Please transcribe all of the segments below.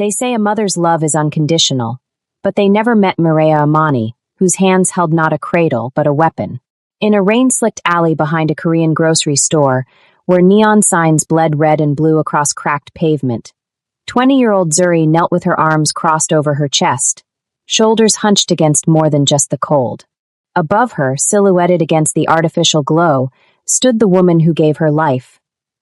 They say a mother's love is unconditional, but they never met Mireya Amani, whose hands held not a cradle but a weapon. In a rain-slicked alley behind a Korean grocery store, where neon signs bled red and blue across cracked pavement, 20-year-old Zuri knelt with her arms crossed over her chest, shoulders hunched against more than just the cold. Above her, silhouetted against the artificial glow, stood the woman who gave her life,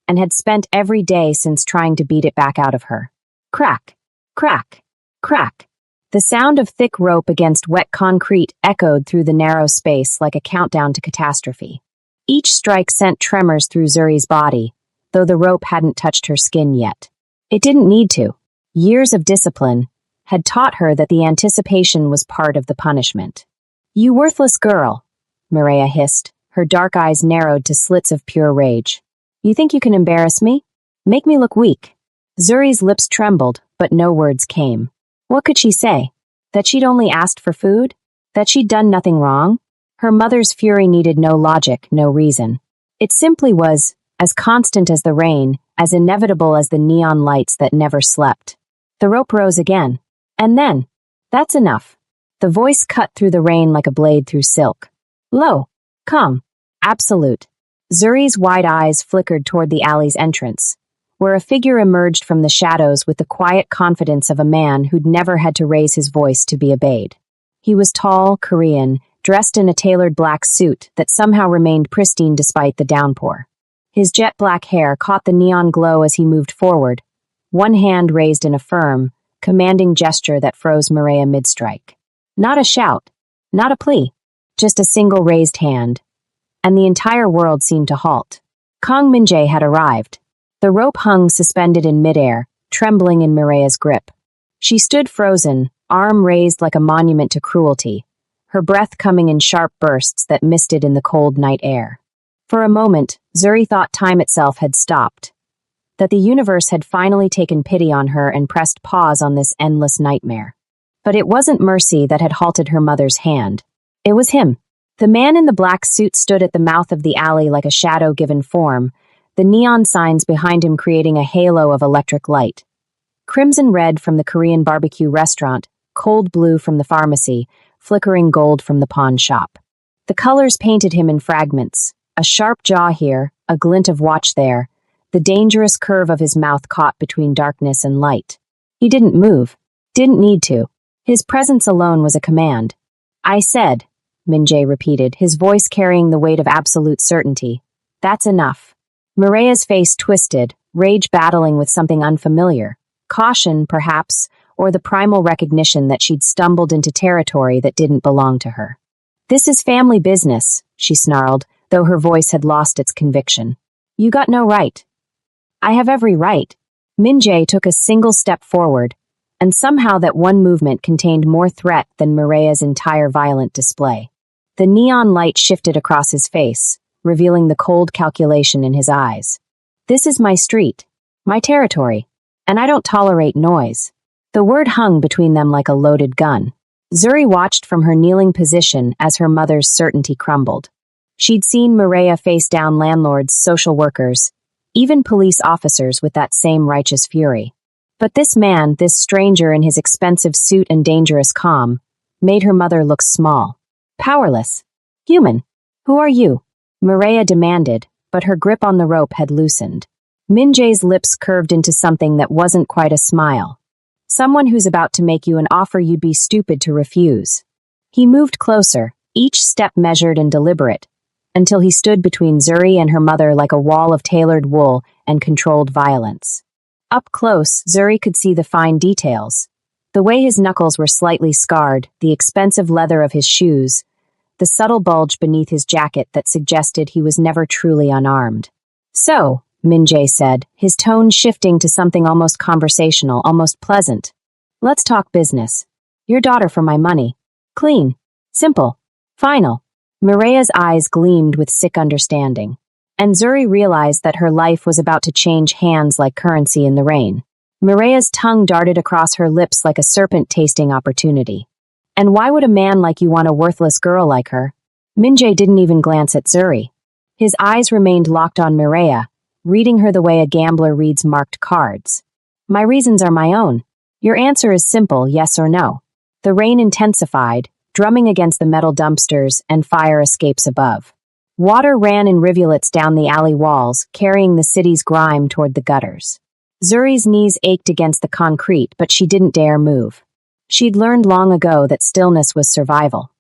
and had spent every day since trying to beat it back out of her. Crack, crack, crack. The sound of thick rope against wet concrete echoed through the narrow space like a countdown to catastrophe. Each strike sent tremors through Zuri's body, though the rope hadn't touched her skin yet. It didn't need to. Years of discipline had taught her that the anticipation was part of the punishment. "You worthless girl," Mireya hissed, her dark eyes narrowed to slits of pure rage. "You think you can embarrass me? Make me look weak." Zuri's lips trembled, but no words came. What could she say? That she'd only asked for food? That she'd done nothing wrong? Her mother's fury needed no logic, no reason. It simply was, as constant as the rain, as inevitable as the neon lights that never slept. The rope rose again. And then, "That's enough." The voice cut through the rain like a blade through silk. Low, calm, absolute. Zuri's wide eyes flickered toward the alley's entrance, where a figure emerged from the shadows with the quiet confidence of a man who'd never had to raise his voice to be obeyed. He was tall, Korean, dressed in a tailored black suit that somehow remained pristine despite the downpour. His jet black hair caught the neon glow as he moved forward, one hand raised in a firm, commanding gesture that froze Mireya mid-strike. Not a shout, not a plea, just a single raised hand, and the entire world seemed to halt. Kang Min-jae had arrived. The rope hung suspended in midair, trembling in Mireya's grip. She stood frozen, arm raised like a monument to cruelty, her breath coming in sharp bursts that misted in the cold night air. For a moment, Zuri thought time itself had stopped, that the universe had finally taken pity on her and pressed pause on this endless nightmare. But it wasn't mercy that had halted her mother's hand. It was him. The man in the black suit stood at the mouth of the alley like a shadow given form, the neon signs behind him creating a halo of electric light. Crimson red from the Korean barbecue restaurant, cold blue from the pharmacy, flickering gold from the pawn shop. The colors painted him in fragments, a sharp jaw here, a glint of watch there, the dangerous curve of his mouth caught between darkness and light. He didn't move, didn't need to. His presence alone was a command. "I said," Min-jae repeated, his voice carrying the weight of absolute certainty. "That's enough." Mireya's face twisted, rage battling with something unfamiliar. Caution, perhaps, or the primal recognition that she'd stumbled into territory that didn't belong to her. "This is family business," she snarled, though her voice had lost its conviction. "You got no right." "I have every right." Min-jae took a single step forward, and somehow that one movement contained more threat than Mireya's entire violent display. The neon light shifted across his face, revealing the cold calculation in his eyes. "This is my street, my territory, and I don't tolerate noise." The word hung between them like a loaded gun. Zuri watched from her kneeling position as her mother's certainty crumbled. She'd seen Mireya face down landlords, social workers, even police officers with that same righteous fury. But this man, this stranger in his expensive suit and dangerous calm, made her mother look small, powerless, human. "Who are you?" Mireya demanded, but her grip on the rope had loosened. Min-jae's lips curved into something that wasn't quite a smile. "Someone who's about to make you an offer you'd be stupid to refuse." He moved closer, each step measured and deliberate, until he stood between Zuri and her mother like a wall of tailored wool and controlled violence. Up close, Zuri could see the fine details. The way his knuckles were slightly scarred, the expensive leather of his shoes, the subtle bulge beneath his jacket that suggested he was never truly unarmed. "So," Min-jae said, his tone shifting to something almost conversational, almost pleasant. "Let's talk business. Your daughter for my money. Clean. Simple. Final." Mireya's eyes gleamed with sick understanding, and Zuri realized that her life was about to change hands like currency in the rain. Mireya's tongue darted across her lips like a serpent tasting opportunity. "And why would a man like you want a worthless girl like her?" Min-jae didn't even glance at Zuri. His eyes remained locked on Mireya, reading her the way a gambler reads marked cards. "My reasons are my own. Your answer is simple, yes or no. The rain intensified, drumming against the metal dumpsters and fire escapes above. Water ran in rivulets down the alley walls, carrying the city's grime toward the gutters. Zuri's knees ached against the concrete, but she didn't dare move. She'd learned long ago that stillness was survival.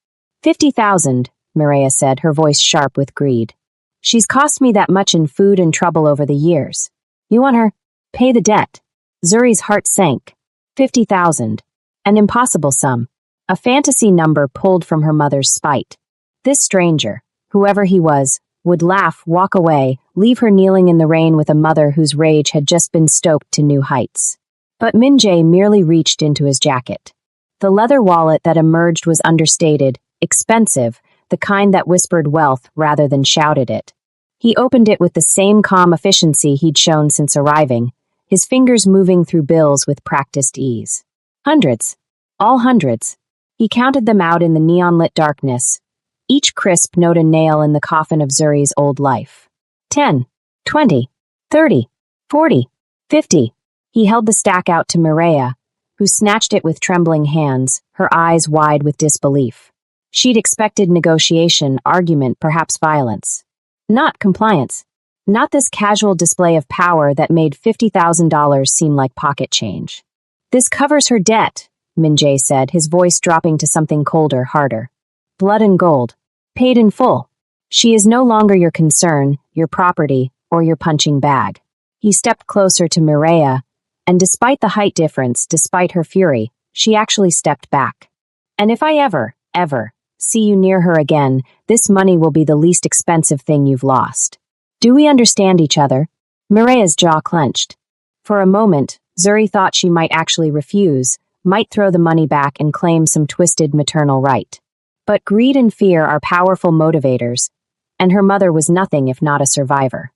50,000, Mireya said, her voice sharp with greed. She's cost me that much in food and trouble over the years. You want her? Pay the debt. Zuri's heart sank. 50,000. An impossible sum. A fantasy number pulled from her mother's spite. This stranger, whoever he was, would laugh, walk away, leave her kneeling in the rain with a mother whose rage had just been stoked to new heights. But Min-jae merely reached into his jacket. The leather wallet that emerged was understated, expensive, the kind that whispered wealth rather than shouted it. He opened it with the same calm efficiency he'd shown since arriving, his fingers moving through bills with practiced ease. Hundreds. All hundreds. He counted them out in the neon-lit darkness, each crisp note a nail in the coffin of Zuri's old life. 10, 20, 30, 40, 50. He held the stack out to Mireya, who snatched it with trembling hands, her eyes wide with disbelief. She'd expected negotiation, argument, perhaps violence. Not compliance. Not this casual display of power that made $50,000 seem like pocket change. This covers her debt, Min-jae said, his voice dropping to something colder, harder. Blood and gold. Paid in full. She is no longer your concern, your property, or your punching bag. He stepped closer to Mireya, and despite the height difference, despite her fury, she actually stepped back. And if I ever see you near her again, this money will be the least expensive thing you've lost. Do we understand each other? Mireya's jaw clenched. For a moment, Zuri thought she might actually refuse, might throw the money back and claim some twisted maternal right. But greed and fear are powerful motivators, and her mother was nothing if not a survivor.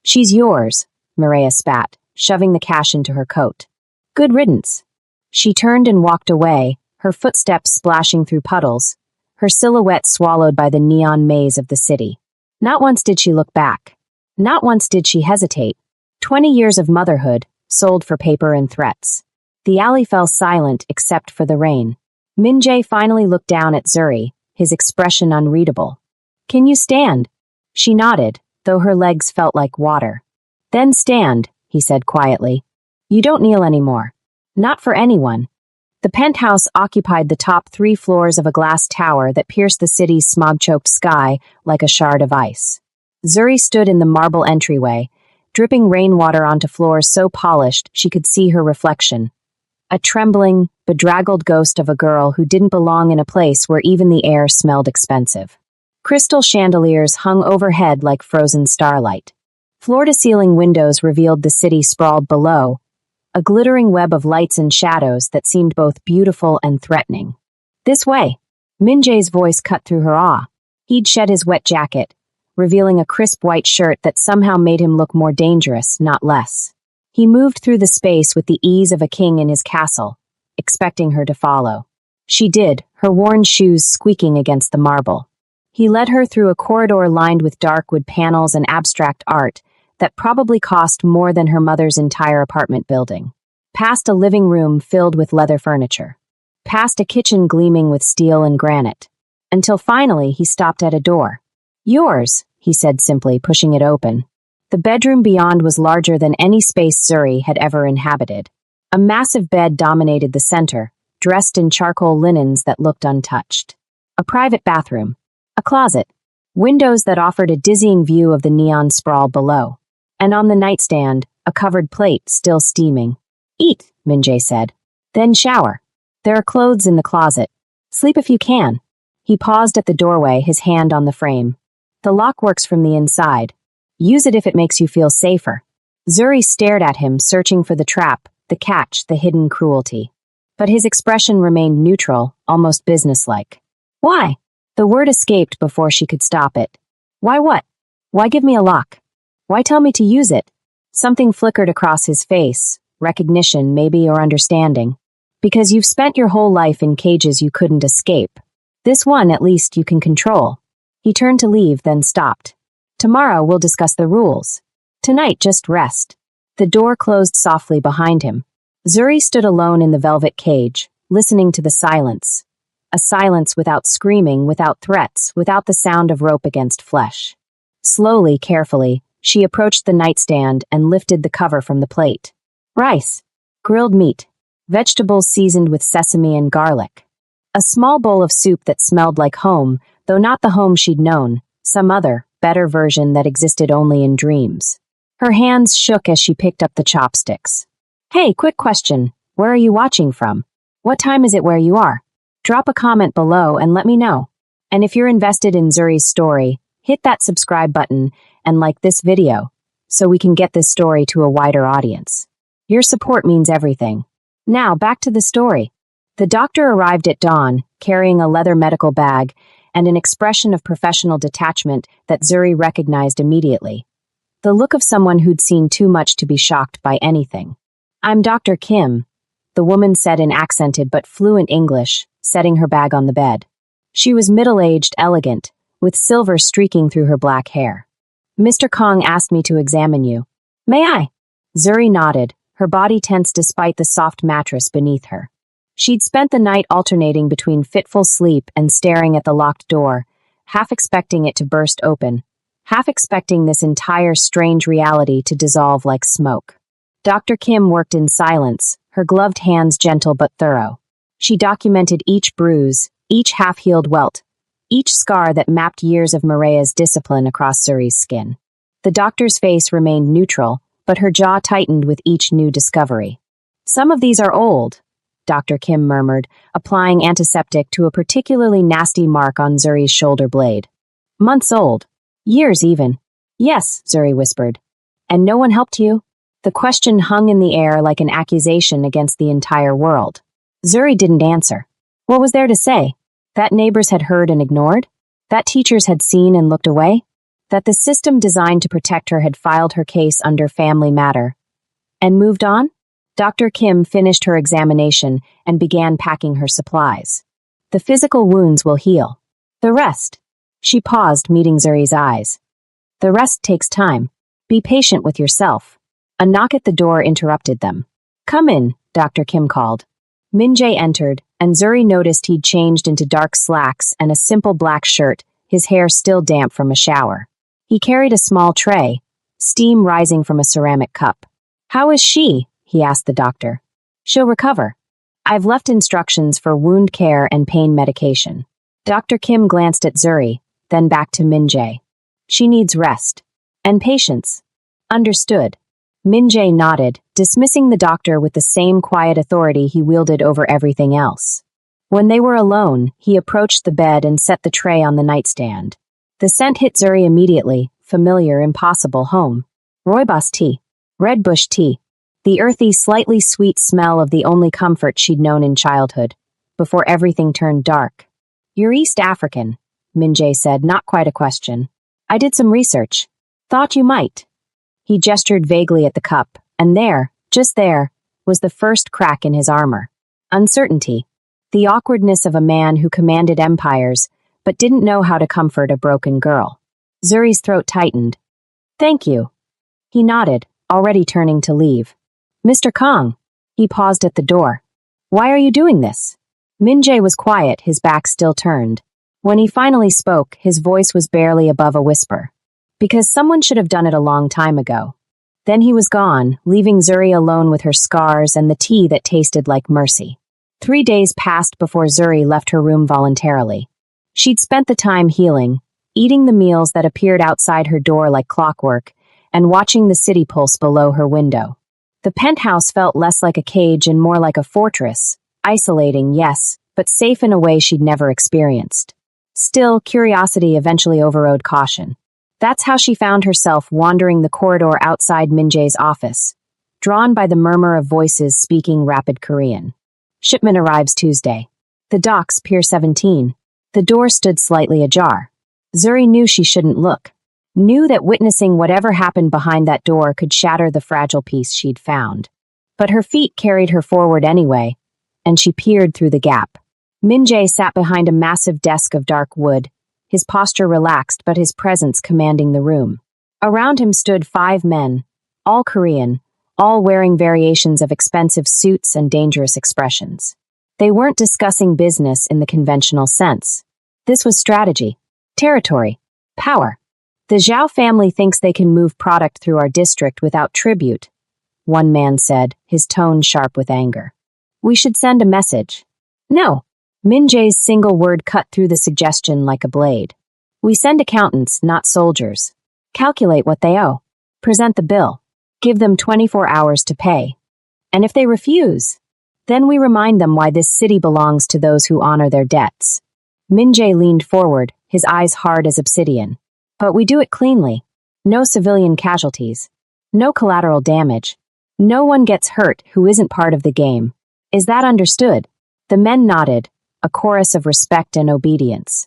She's yours, Mireya spat, shoving the cash into her coat. Good riddance. She turned and walked away, her footsteps splashing through puddles, her silhouette swallowed by the neon maze of the city. Not once did she look back. Not once did she hesitate. 20 years of motherhood, sold for paper and threats. The alley fell silent except for the rain. Min-jae finally looked down at Zuri, his expression unreadable. Can you stand? She nodded, though her legs felt like water. Then stand, he said quietly. You don't kneel anymore. Not for anyone. The penthouse occupied the top 3 floors of a glass tower that pierced the city's smog-choked sky like a shard of ice. Zuri stood in the marble entryway, dripping rainwater onto floors so polished she could see her reflection. A trembling, bedraggled ghost of a girl who didn't belong in a place where even the air smelled expensive. Crystal chandeliers hung overhead like frozen starlight. Floor-to-ceiling windows revealed the city sprawled below, a glittering web of lights and shadows that seemed both beautiful and threatening. This way. Min-jae's voice cut through her awe. He'd shed his wet jacket, revealing a crisp white shirt that somehow made him look more dangerous, not less. He moved through the space with the ease of a king in his castle, expecting her to follow. She did, her worn shoes squeaking against the marble. He led her through a corridor lined with dark wood panels and abstract art that probably cost more than her mother's entire apartment building. Past a living room filled with leather furniture. Past a kitchen gleaming with steel and granite. Until finally he stopped at a door. Yours, he said simply, pushing it open. The bedroom beyond was larger than any space Zuri had ever inhabited. A massive bed dominated the center, dressed in charcoal linens that looked untouched. A private bathroom. A closet. Windows that offered a dizzying view of the neon sprawl below. And on the nightstand, a covered plate still steaming. Eat, Min-jae said. Then shower. There are clothes in the closet. Sleep if you can. He paused at the doorway, his hand on the frame. The lock works from the inside. Use it if it makes you feel safer. Zuri stared at him, searching for the trap, the catch, the hidden cruelty. But his expression remained neutral, almost businesslike. Why? The word escaped before she could stop it. Why what? Why give me a lock? Why tell me to use it? Something flickered across his face, recognition maybe or understanding. Because you've spent your whole life in cages you couldn't escape. This one, at least, you can control. He turned to leave, then stopped. Tomorrow we'll discuss the rules. Tonight, just rest. The door closed softly behind him. Zuri stood alone in the velvet cage, listening to the silence. A silence without screaming, without threats, without the sound of rope against flesh. Slowly, carefully, she approached the nightstand and lifted the cover from the plate. Rice, grilled meat, vegetables seasoned with sesame and garlic. A small bowl of soup that smelled like home, though not the home she'd known, some other, better version that existed only in dreams. Her hands shook as she picked up the chopsticks. Hey, quick question. Where are you watching from? What time is it where you are? Drop a comment below and let me know. And if you're invested in Zuri's story, hit that subscribe button and like this video so we can get this story to a wider audience. Your support means everything. Now, back to the story. The doctor arrived at dawn, carrying a leather medical bag and an expression of professional detachment that Zuri recognized immediately. The look of someone who'd seen too much to be shocked by anything. I'm Dr. Kim, the woman said in accented but fluent English, setting her bag on the bed. She was middle-aged, elegant, with silver streaking through her black hair. Mr. Kong asked me to examine you. May I? Zuri nodded, her body tense despite the soft mattress beneath her. She'd spent the night alternating between fitful sleep and staring at the locked door, half expecting it to burst open, half expecting this entire strange reality to dissolve like smoke. Dr. Kim worked in silence, her gloved hands gentle but thorough. She documented each bruise, each half-healed welt, each scar that mapped years of Maria's discipline across Zuri's skin. The doctor's face remained neutral, but her jaw tightened with each new discovery. Some of these are old, Dr. Kim murmured, applying antiseptic to a particularly nasty mark on Zuri's shoulder blade. Months old. Years even. Yes, Zuri whispered. And no one helped you? The question hung in the air like an accusation against the entire world. Zuri didn't answer. What was there to say? That neighbors had heard and ignored? That teachers had seen and looked away? That the system designed to protect her had filed her case under family matter? And moved on? Dr. Kim finished her examination and began packing her supplies. The physical wounds will heal. The rest. She paused, meeting Zuri's eyes. The rest takes time. Be patient with yourself. A knock at the door interrupted them. Come in, Dr. Kim called. Min-jae entered, and Zuri noticed he'd changed into dark slacks and a simple black shirt, his hair still damp from a shower. He carried a small tray, steam rising from a ceramic cup. How is she? He asked the doctor. She'll recover. I've left instructions for wound care and pain medication. Dr. Kim glanced at Zuri, then back to Min-jae. She needs rest. And patience. Understood. Min-jae nodded, dismissing the doctor with the same quiet authority he wielded over everything else. When they were alone, he approached the bed and set the tray on the nightstand. The scent hit Zuri immediately, familiar, impossible home. Rooibos tea. Red bush tea. The earthy, slightly sweet smell of the only comfort she'd known in childhood, before everything turned dark. You're East African, Min-jae said, not quite a question. I did some research. Thought you might. He gestured vaguely at the cup, and there, just there, was the first crack in his armor. Uncertainty. The awkwardness of a man who commanded empires, but didn't know how to comfort a broken girl. Zuri's throat tightened. Thank you. He nodded, already turning to leave. Mr. Kong. He paused at the door. Why are you doing this? Min-jae was quiet, his back still turned. When he finally spoke, his voice was barely above a whisper. Because someone should have done it a long time ago. Then he was gone, leaving Zuri alone with her scars and the tea that tasted like mercy. 3 days passed before Zuri left her room voluntarily. She'd spent the time healing, eating the meals that appeared outside her door like clockwork, and watching the city pulse below her window. The penthouse felt less like a cage and more like a fortress, isolating, yes, but safe in a way she'd never experienced. Still, curiosity eventually overrode caution. That's how she found herself wandering the corridor outside Min-jae's office, drawn by the murmur of voices speaking rapid Korean. Shipment arrives Tuesday. The docks, Pier 17. The door stood slightly ajar. Zuri knew she shouldn't look. Knew that witnessing whatever happened behind that door could shatter the fragile peace she'd found. But her feet carried her forward anyway, and she peered through the gap. Min-jae sat behind a massive desk of dark wood, his posture relaxed but his presence commanding the room. Around him stood 5 men, all Korean, all wearing variations of expensive suits and dangerous expressions. They weren't discussing business in the conventional sense. This was strategy, territory, power. The Zhao family thinks they can move product through our district without tribute, one man said, his tone sharp with anger. We should send a message. No. Min Jae's single word cut through the suggestion like a blade. We send accountants, not soldiers. Calculate what they owe. Present the bill. Give them 24 hours to pay. And if they refuse, then we remind them why this city belongs to those who honor their debts. Min Jae leaned forward, his eyes hard as obsidian. But we do it cleanly. No civilian casualties. No collateral damage. No one gets hurt who isn't part of the game. Is that understood? The men nodded, a chorus of respect and obedience.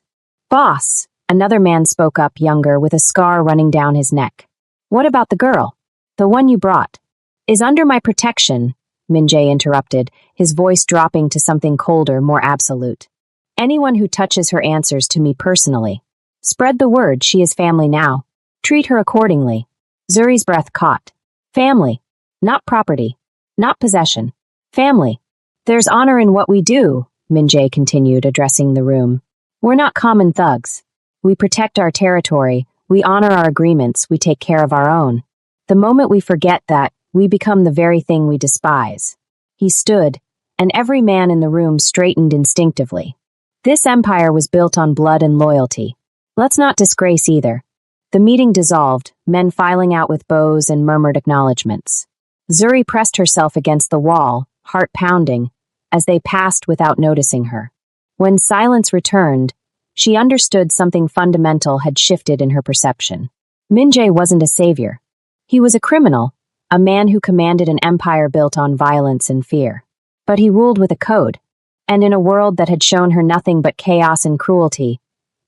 Boss, another man spoke up, younger, with a scar running down his neck. What about the girl? The one you brought? Is under my protection, Min Jae interrupted, his voice dropping to something colder, more absolute. Anyone who touches her answers to me personally. Spread the word, she is family now. Treat her accordingly. Zuri's breath caught. Family. Not property. Not possession. Family. There's honor in what we do, Min Jae continued, addressing the room. We're not common thugs. We protect our territory, we honor our agreements, we take care of our own. The moment we forget that, we become the very thing we despise. He stood, and every man in the room straightened instinctively. This empire was built on blood and loyalty. Let's not disgrace either. The meeting dissolved, men filing out with bows and murmured acknowledgments. Zuri pressed herself against the wall, heart pounding, as they passed without noticing her. When silence returned, she understood something fundamental had shifted in her perception. Min Jae wasn't a savior. He was a criminal, a man who commanded an empire built on violence and fear. But he ruled with a code, and in a world that had shown her nothing but chaos and cruelty,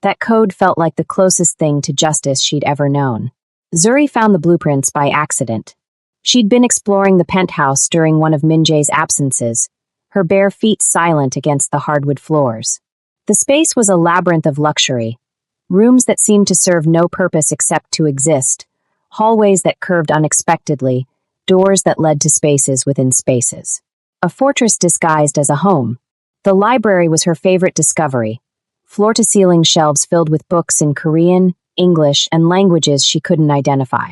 that code felt like the closest thing to justice she'd ever known. Zuri found the blueprints by accident. She'd been exploring the penthouse during one of Min Jae's absences, her bare feet silent against the hardwood floors. The space was a labyrinth of luxury, rooms that seemed to serve no purpose except to exist, hallways that curved unexpectedly, doors that led to spaces within spaces. A fortress disguised as a home. The library was her favorite discovery, floor-to-ceiling shelves filled with books in Korean, English, and languages she couldn't identify.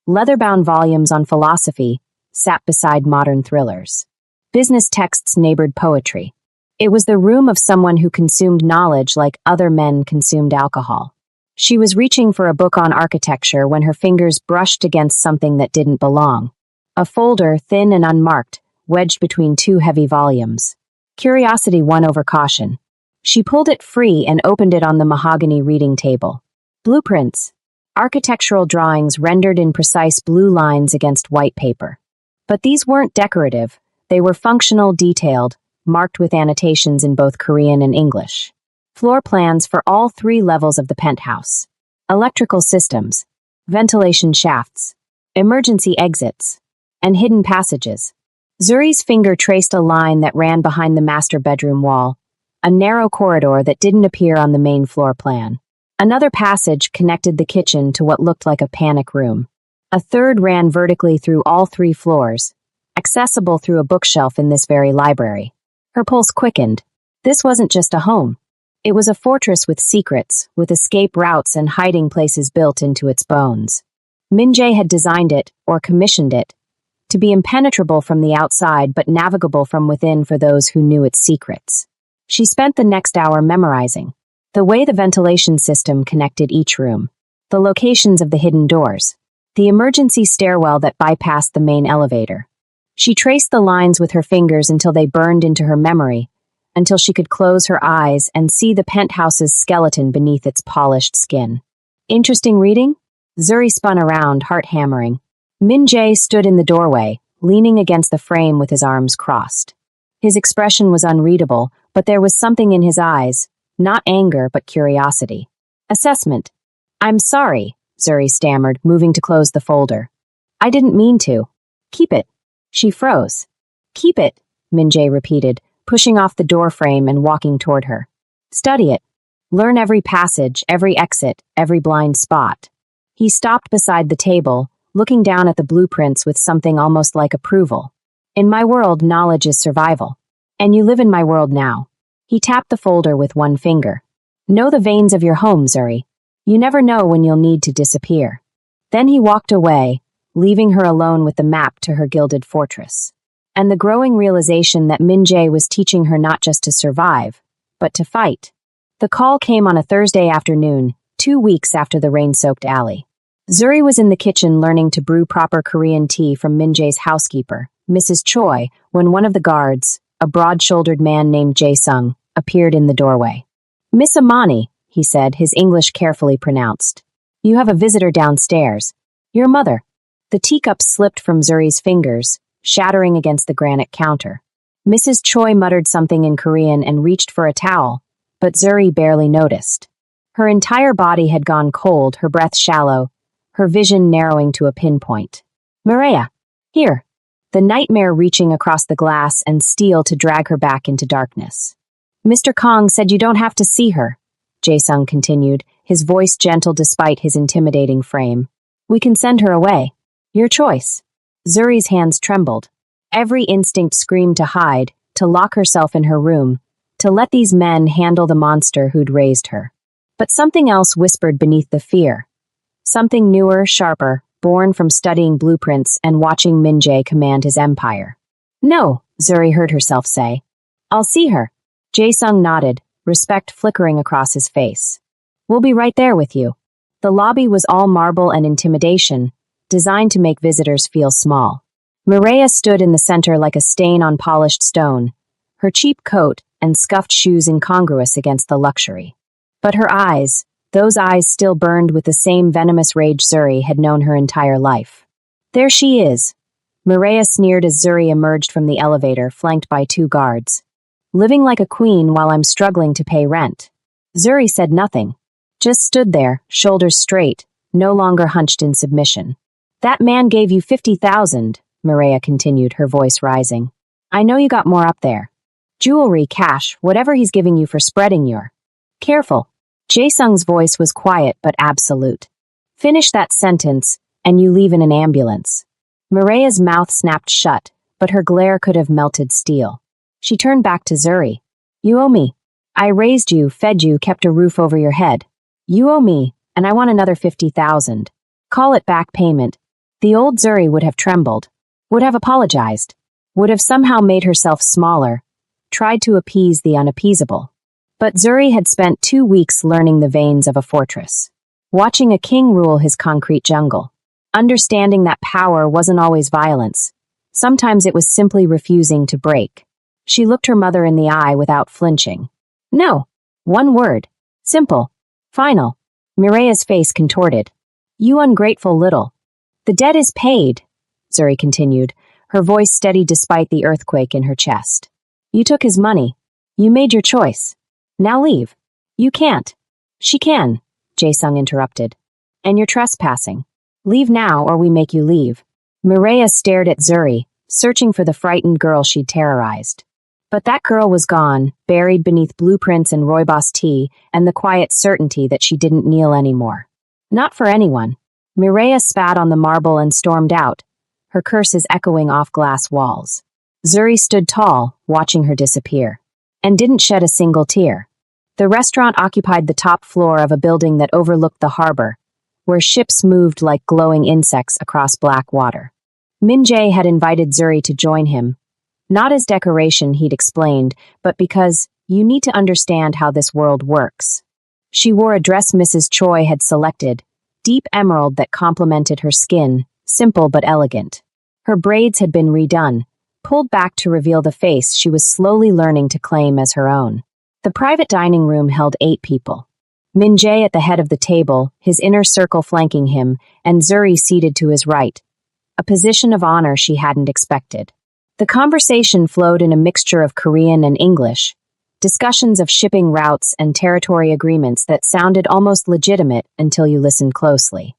Leather-bound volumes on philosophy sat beside modern thrillers. Business texts neighbored poetry. It was the room of someone who consumed knowledge like other men consumed alcohol. She was reaching for a book on architecture when her fingers brushed against something that didn't belong. A folder, thin and unmarked, wedged between two heavy volumes. Curiosity won over caution. She pulled it free and opened it on the mahogany reading table. Blueprints. Architectural drawings rendered in precise blue lines against white paper. But these weren't decorative. They were functional, detailed, marked with annotations in both Korean and English. Floor plans for all 3 levels of the penthouse. Electrical systems, ventilation shafts, emergency exits, and hidden passages. Zuri's finger traced a line that ran behind the master bedroom wall, a narrow corridor that didn't appear on the main floor plan. Another passage connected the kitchen to what looked like a panic room. A third ran vertically through all 3 floors, accessible through a bookshelf in this very library. Her pulse quickened. This wasn't just a home. It was a fortress with secrets, with escape routes and hiding places built into its bones. Min Jae had designed it, or commissioned it, to be impenetrable from the outside but navigable from within for those who knew its secrets. She spent the next hour memorizing the way the ventilation system connected each room, the locations of the hidden doors, the emergency stairwell that bypassed the main elevator. She traced the lines with her fingers until they burned into her memory, until she could close her eyes and see the penthouse's skeleton beneath its polished skin. Interesting reading? Zuri spun around, heart hammering. Min Jae stood in the doorway, leaning against the frame with his arms crossed. His expression was unreadable, but there was something in his eyes, not anger but curiosity. Assessment. I'm sorry, Zuri stammered, moving to close the folder. I didn't mean to. Keep it. She froze. Keep it, Min Jae repeated, pushing off the doorframe and walking toward her. Study it. Learn every passage, every exit, every blind spot. He stopped beside the table, looking down at the blueprints with something almost like approval. In my world, knowledge is survival. And you live in my world now. He tapped the folder with one finger. Know the veins of your home, Zuri. You never know when you'll need to disappear. Then he walked away, leaving her alone with the map to her gilded fortress. And the growing realization that Min-jae was teaching her not just to survive, but to fight. The call came on a Thursday afternoon, 2 weeks after the rain-soaked alley. Zuri was in the kitchen learning to brew proper Korean tea from Min-jae's housekeeper, Mrs. Choi, when one of the guards, a broad-shouldered man named Jae-sung, appeared in the doorway. "Miss Amani," he said, his English carefully pronounced. "You have a visitor downstairs. Your mother." The teacup slipped from Zuri's fingers, shattering against the granite counter. Mrs. Choi muttered something in Korean and reached for a towel, but Zuri barely noticed. Her entire body had gone cold, her breath shallow, her vision narrowing to a pinpoint. "Maria, here." The nightmare reaching across the glass and steel to drag her back into darkness. "Mr. Kong said you don't have to see her," Jae-sung continued, his voice gentle despite his intimidating frame. "We can send her away. Your choice." Zuri's hands trembled. Every instinct screamed to hide, to lock herself in her room, to let these men handle the monster who'd raised her. But something else whispered beneath the fear. Something newer, sharper, born from studying blueprints and watching Min-jae command his empire. "No," Zuri heard herself say. "I'll see her." Jae-sung nodded, respect flickering across his face. "We'll be right there with you." The lobby was all marble and intimidation, designed to make visitors feel small. Mireya stood in the center like a stain on polished stone, her cheap coat and scuffed shoes incongruous against the luxury. But her eyes, those eyes still burned with the same venomous rage Zuri had known her entire life. "There she is," Mireya sneered as Zuri emerged from the elevator, flanked by 2 guards. "Living like a queen while I'm struggling to pay rent." Zuri said nothing, just stood there, shoulders straight, no longer hunched in submission. "That man gave you 50,000, Mireya continued, her voice rising. "I know you got more up there. Jewelry, cash, whatever he's giving you for spreading your—" "Careful." Jae-sung's voice was quiet but absolute. "Finish that sentence, and you leave in an ambulance." Mireya's mouth snapped shut, but her glare could have melted steel. She turned back to Zuri. "You owe me. I raised you, fed you, kept a roof over your head. You owe me, and I want another 50,000. Call it back payment." The old Zuri would have trembled, would have apologized, would have somehow made herself smaller, tried to appease the unappeasable. But Zuri had spent 2 weeks learning the veins of a fortress, watching a king rule his concrete jungle, understanding that power wasn't always violence. Sometimes it was simply refusing to break. She looked her mother in the eye without flinching. "No." One word. Simple. Final. Mireya's face contorted. "You ungrateful little." "The debt is paid," Zuri continued, her voice steady despite the earthquake in her chest. "You took his money. You made your choice. Now leave." "You can't." "She can," Jae-sung interrupted. "And you're trespassing. Leave now or we make you leave." Mireya stared at Zuri, searching for the frightened girl she'd terrorized. But that girl was gone, buried beneath blueprints and rooibos tea and the quiet certainty that she didn't kneel anymore. Not for anyone. Mireya spat on the marble and stormed out, her curses echoing off glass walls. Zuri stood tall, watching her disappear, and didn't shed a single tear. The restaurant occupied the top floor of a building that overlooked the harbor, where ships moved like glowing insects across black water. Min-jae had invited Zuri to join him, not as decoration, he'd explained, but because you need to understand how this world works. She wore a dress Mrs. Choi had selected, deep emerald that complemented her skin, simple but elegant. Her braids had been redone, pulled back to reveal the face she was slowly learning to claim as her own. The private dining room held 8 people. Min-jae at the head of the table, his inner circle flanking him, and Zuri seated to his right, a position of honor she hadn't expected. The conversation flowed in a mixture of Korean and English, discussions of shipping routes and territory agreements that sounded almost legitimate until you listened closely.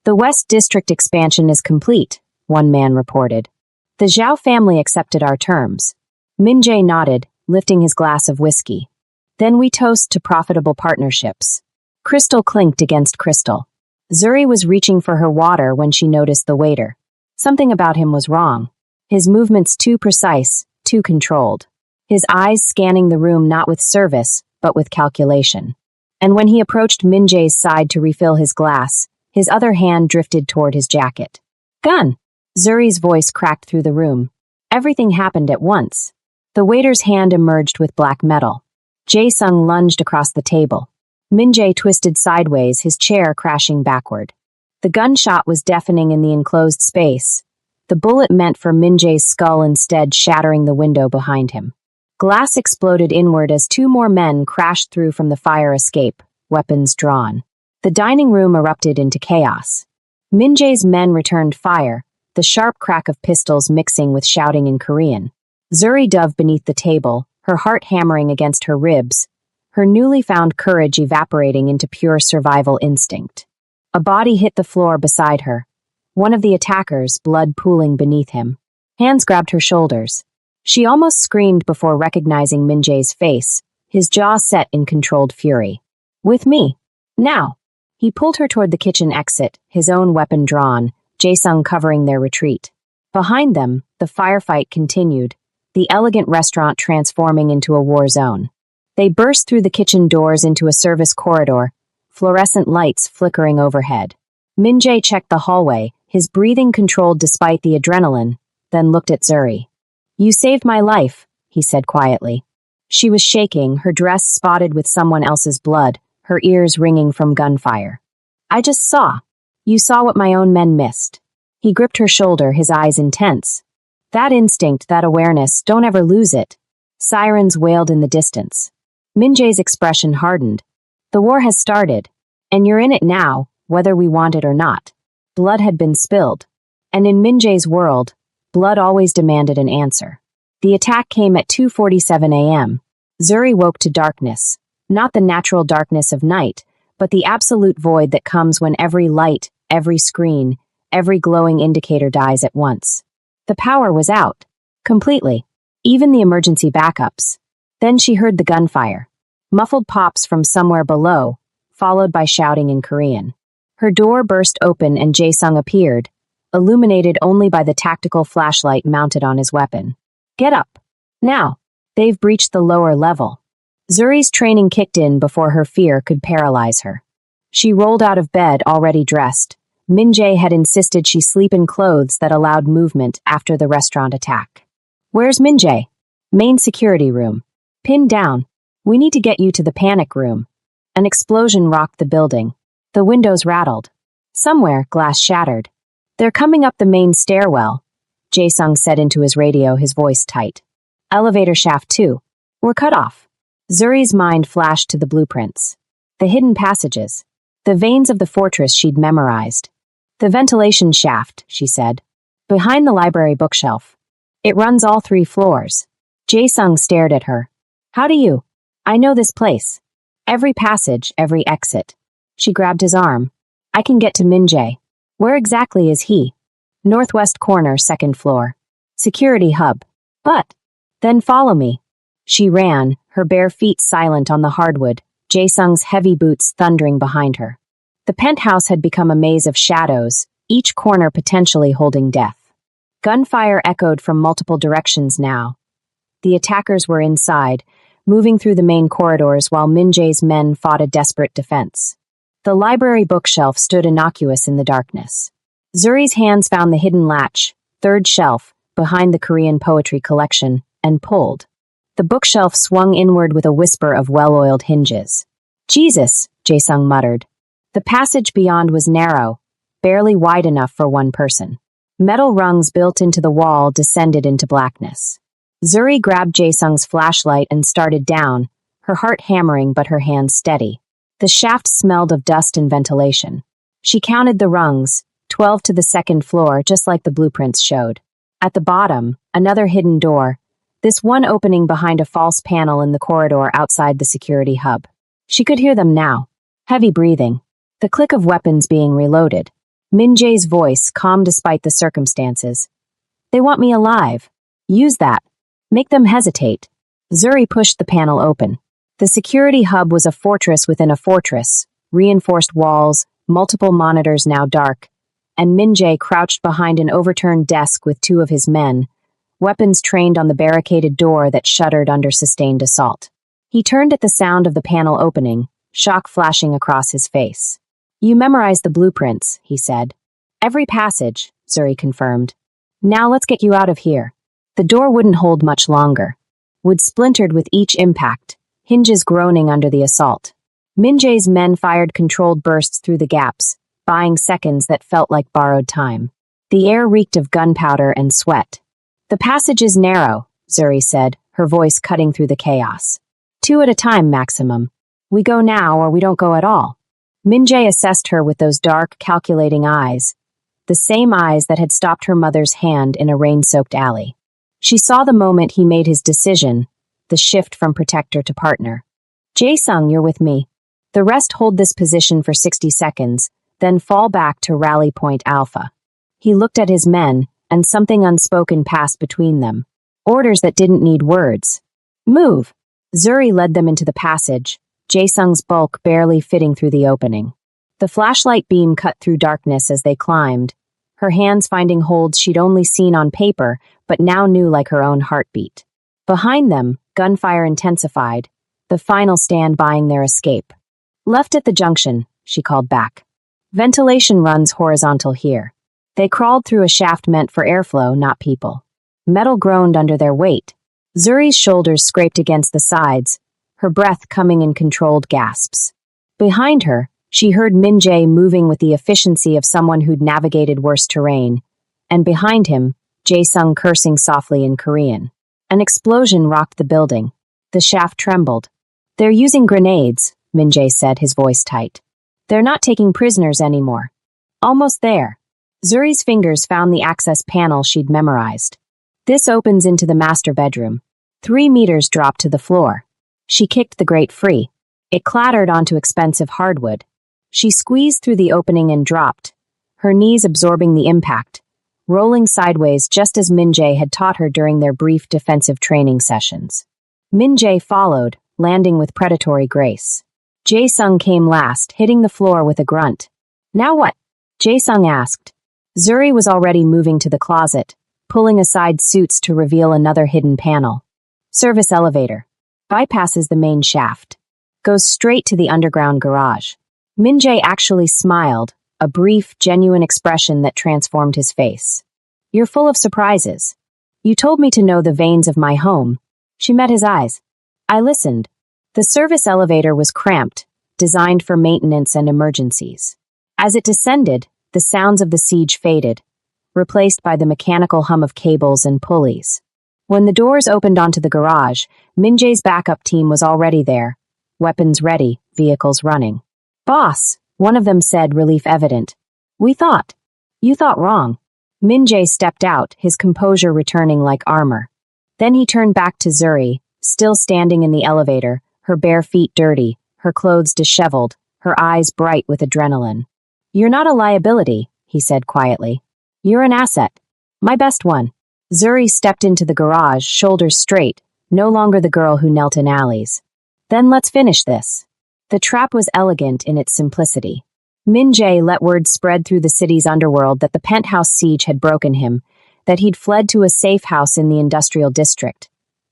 "The West District expansion is complete," one man reported. "The Zhao family accepted our terms." Min-jae nodded, lifting his glass of whiskey. "Then we toast to profitable partnerships." Crystal clinked against crystal. Zuri was reaching for her water when she noticed the waiter. Something about him was wrong. His movements too precise, too controlled. His eyes scanning the room not with service, but with calculation. And when he approached Min-jae's side to refill his glass, his other hand drifted toward his jacket. "Gun!" Zuri's voice cracked through the room. Everything happened at once. The waiter's hand emerged with black metal. Jae-sung lunged across the table. Min-jae twisted sideways, his chair crashing backward. The gunshot was deafening in the enclosed space. The bullet meant for Min-jae's skull, instead shattering the window behind him. Glass exploded inward as two more men crashed through from the fire escape, weapons drawn. The dining room erupted into chaos. Min-jae's men returned fire, the sharp crack of pistols mixing with shouting in Korean. Zuri dove beneath the table, her heart hammering against her ribs, her newly found courage evaporating into pure survival instinct. A body hit the floor beside her. One of the attackers, blood pooling beneath him. Hands grabbed her shoulders. She almost screamed before recognizing Min-jae's face, his jaw set in controlled fury. "With me. Now." He pulled her toward the kitchen exit, his own weapon drawn, Jae-sung covering their retreat. Behind them, the firefight continued, the elegant restaurant transforming into a war zone. They burst through the kitchen doors into a service corridor, fluorescent lights flickering overhead. Min-jae checked the hallway, his breathing controlled despite the adrenaline, then looked at Zuri. "You saved my life," he said quietly. She was shaking, her dress spotted with someone else's blood, her ears ringing from gunfire. "I just saw. You saw what my own men missed." He gripped her shoulder, his eyes intense. "That instinct, that awareness, don't ever lose it." Sirens wailed in the distance. Min-jae's expression hardened. "The war has started, and you're in it now, whether we want it or not." Blood had been spilled. And in Min-jae's world, blood always demanded an answer. The attack came at 2:47 a.m. Zuri woke to darkness. Not the natural darkness of night, but the absolute void that comes when every light, every screen, every glowing indicator dies at once. The power was out. Completely. Even the emergency backups. Then she heard the gunfire. Muffled pops from somewhere below, followed by shouting in Korean. Her door burst open and Jae-sung appeared, illuminated only by the tactical flashlight mounted on his weapon. "Get up. Now." They've breached the lower level. Zuri's training kicked in before her fear could paralyze her. She rolled out of bed, already dressed. Min-jae had insisted she sleep in clothes that allowed movement after the restaurant attack. "Where's Min-jae?" "Main security room. Pinned down. We need to get you to the panic room." An explosion rocked the building. The windows rattled. Somewhere, glass shattered. "They're coming up the main stairwell," Jae-sung said into his radio, his voice tight. "Elevator shaft 2. We're cut off." Zuri's mind flashed to the blueprints. The hidden passages. The veins of the fortress she'd memorized. "The ventilation shaft," she said. "Behind the library bookshelf. It runs all 3 floors." Jae-sung stared at her. "How do you?" "I know this place. Every passage, every exit." She grabbed his arm. "I can get to Min-jae." "Where exactly is he?" "Northwest corner, 2nd floor. Security hub." "But." "Then follow me." She ran, her bare feet silent on the hardwood, Jae-sung's heavy boots thundering behind her. The penthouse had become a maze of shadows, each corner potentially holding death. Gunfire echoed from multiple directions now. The attackers were inside, moving through the main corridors while Min-jae's men fought a desperate defense. The library bookshelf stood innocuous in the darkness. Zuri's hands found the hidden latch, 3rd shelf, behind the Korean poetry collection, and pulled. The bookshelf swung inward with a whisper of well-oiled hinges. "Jesus," Jae-sung muttered. The passage beyond was narrow, barely wide enough for one person. Metal rungs built into the wall descended into blackness. Zuri grabbed Jae-sung's flashlight and started down, her heart hammering but her hands steady. The shaft smelled of dust and ventilation. She counted the rungs, 12 to the 2nd floor, just like the blueprints showed. At the bottom, another hidden door, this one opening behind a false panel in the corridor outside the security hub. She could hear them now. Heavy breathing. The click of weapons being reloaded. Min-jae's voice, calm despite the circumstances. "They want me alive. Use that. Make them hesitate." Zuri pushed the panel open. The security hub was a fortress within a fortress, reinforced walls, multiple monitors now dark, and Min-jae crouched behind an overturned desk with two of his men, weapons trained on the barricaded door that shuddered under sustained assault. He turned at the sound of the panel opening, shock flashing across his face. "You memorized the blueprints," he said. "Every passage," Zuri confirmed. "Now let's get you out of here." The door wouldn't hold much longer. Wood splintered with each impact, hinges groaning under the assault. Min-jae's men fired controlled bursts through the gaps, buying seconds that felt like borrowed time. The air reeked of gunpowder and sweat. "The passage is narrow," Zuri said, her voice cutting through the chaos. "2 at a time, maximum. We go now or we don't go at all." Min-jae assessed her with those dark, calculating eyes, the same eyes that had stopped her mother's hand in a rain-soaked alley. She saw the moment he made his decision, the shift from protector to partner. "Jae-sung, you're with me. The rest hold this position for 60 seconds, then fall back to rally point Alpha." He looked at his men, and something unspoken passed between them. Orders that didn't need words. "Move!" Zuri led them into the passage, Jae-sung's bulk barely fitting through the opening. The flashlight beam cut through darkness as they climbed, her hands finding holds she'd only seen on paper, but now knew like her own heartbeat. Behind them, gunfire intensified, the final stand buying their escape. "Left at the junction," she called back. "Ventilation runs horizontal here." They crawled through a shaft meant for airflow, not people. Metal groaned under their weight. Zuri's shoulders scraped against the sides, her breath coming in controlled gasps. Behind her, she heard Min-jae moving with the efficiency of someone who'd navigated worse terrain, and behind him, Jae-sung cursing softly in Korean. An explosion rocked the building. The shaft trembled. "They're using grenades," Min-jae said, his voice tight. "They're not taking prisoners anymore." "Almost there." Zuri's fingers found the access panel she'd memorized. "This opens into the master bedroom." 3 meters dropped to the floor. She kicked the grate free. It clattered onto expensive hardwood. She squeezed through the opening and dropped, her knees absorbing the impact, rolling sideways just as Min-jae had taught her during their brief defensive training sessions. Min-jae followed, landing with predatory grace. Jae-sung came last, hitting the floor with a grunt. "Now what?" Jae-sung asked. Zuri was already moving to the closet, pulling aside suits to reveal another hidden panel. "Service elevator. Bypasses the main shaft. Goes straight to the underground garage." Min-jae actually smiled, a brief, genuine expression that transformed his face. "You're full of surprises. You told me to know the veins of my home." She met his eyes. I listened. The service elevator was cramped, designed for maintenance and emergencies. As it descended, the sounds of the siege faded, replaced by the mechanical hum of cables and pulleys. When the doors opened onto the garage, Min-jae's backup team was already there, weapons ready, vehicles running. "Boss," one of them said, relief evident. "You thought wrong." Min-jae stepped out, his composure returning like armor. Then he turned back to Zuri, still standing in the elevator, her bare feet dirty, her clothes disheveled, her eyes bright with adrenaline. "You're not a liability," he said quietly. "You're an asset. My best one." Zuri stepped into the garage, shoulders straight, no longer the girl who knelt in alleys. "Then let's finish this." The trap was elegant in its simplicity. Min-jae let word spread through the city's underworld that the penthouse siege had broken him, that he'd fled to a safe house in the industrial district,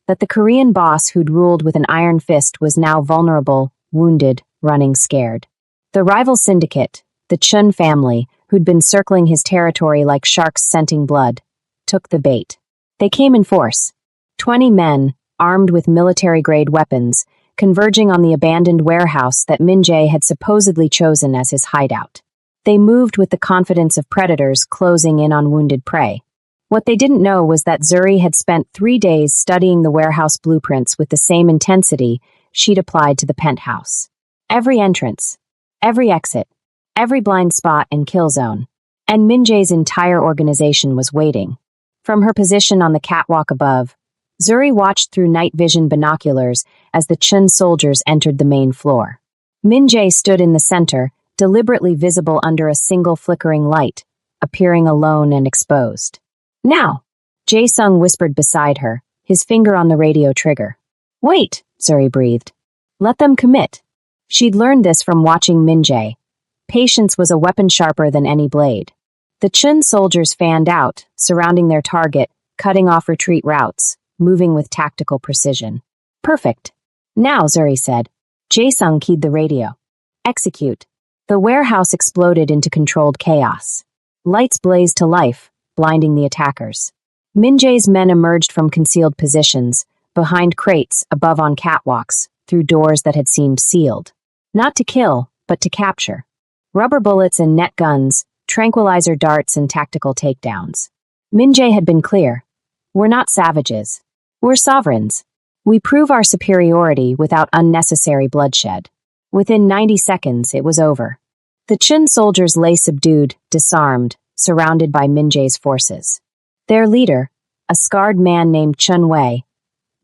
that the Korean boss who'd ruled with an iron fist was now vulnerable, wounded, running scared. The rival syndicate, the Chun family, who'd been circling his territory like sharks scenting blood, took the bait. They came in force. 20 men, armed with military-grade weapons, converging on the abandoned warehouse that Min-jae had supposedly chosen as his hideout. They moved with the confidence of predators closing in on wounded prey. What they didn't know was that Zuri had spent 3 days studying the warehouse blueprints with the same intensity she'd applied to the penthouse. Every entrance, every exit, every blind spot and kill zone. And Min-jae's entire organization was waiting. From her position on the catwalk above, Zuri watched through night vision binoculars as the Chun soldiers entered the main floor. Min-jae stood in the center, deliberately visible under a single flickering light, appearing alone and exposed. "Now!" Jae-sung whispered beside her, his finger on the radio trigger. "Wait," Zuri breathed. "Let them commit." She'd learned this from watching Min-jae. Patience was a weapon sharper than any blade. The Chun soldiers fanned out, surrounding their target, cutting off retreat routes, moving with tactical precision. Perfect. Now, Zuri said. Jae-sung keyed the radio. Execute. The warehouse exploded into controlled chaos. Lights blazed to life, blinding the attackers. Min-jae's men emerged from concealed positions, behind crates, above on catwalks, through doors that had seemed sealed. Not to kill, but to capture. Rubber bullets and net guns, tranquilizer darts and tactical takedowns. Min-jae had been clear. We're not savages. We're sovereigns. We prove our superiority without unnecessary bloodshed. Within 90 seconds, it was over. The Chun soldiers lay subdued, disarmed, surrounded by Min-jae's forces. Their leader, a scarred man named Chun Wei,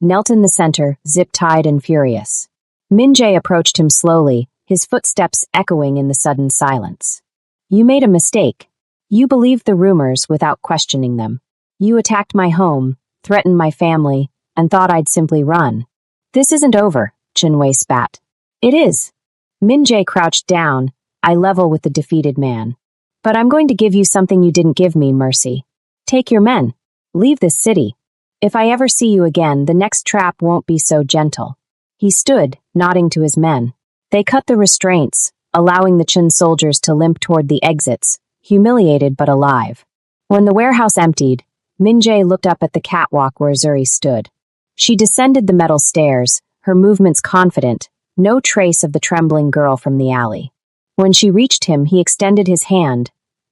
knelt in the center, zip-tied and furious. Min-jae approached him slowly, his footsteps echoing in the sudden silence. You made a mistake. You believed the rumors without questioning them. You attacked my home, threatened my family, and thought I'd simply run. This isn't over, Chun Wei spat. It is. Min-jae crouched down, eye level with the defeated man. But I'm going to give you something you didn't give me, Mercy. Take your men. Leave this city. If I ever see you again, the next trap won't be so gentle. He stood, nodding to his men. They cut the restraints, allowing the Chun soldiers to limp toward the exits, humiliated but alive. When the warehouse emptied, Min-jae looked up at the catwalk where Zuri stood. She descended the metal stairs, her movements confident, no trace of the trembling girl from the alley. When she reached him, he extended his hand,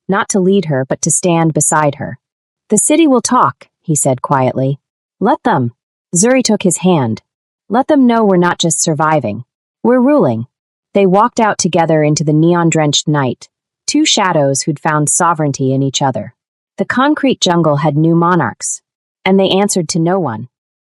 not to lead her but to stand beside her. The city will talk, he said quietly. Let them. Zuri took his hand. Let them know we're not just surviving. We're ruling. They walked out together into the neon-drenched night, two shadows who'd found sovereignty in each other. The concrete jungle had new monarchs, and they answered to no one.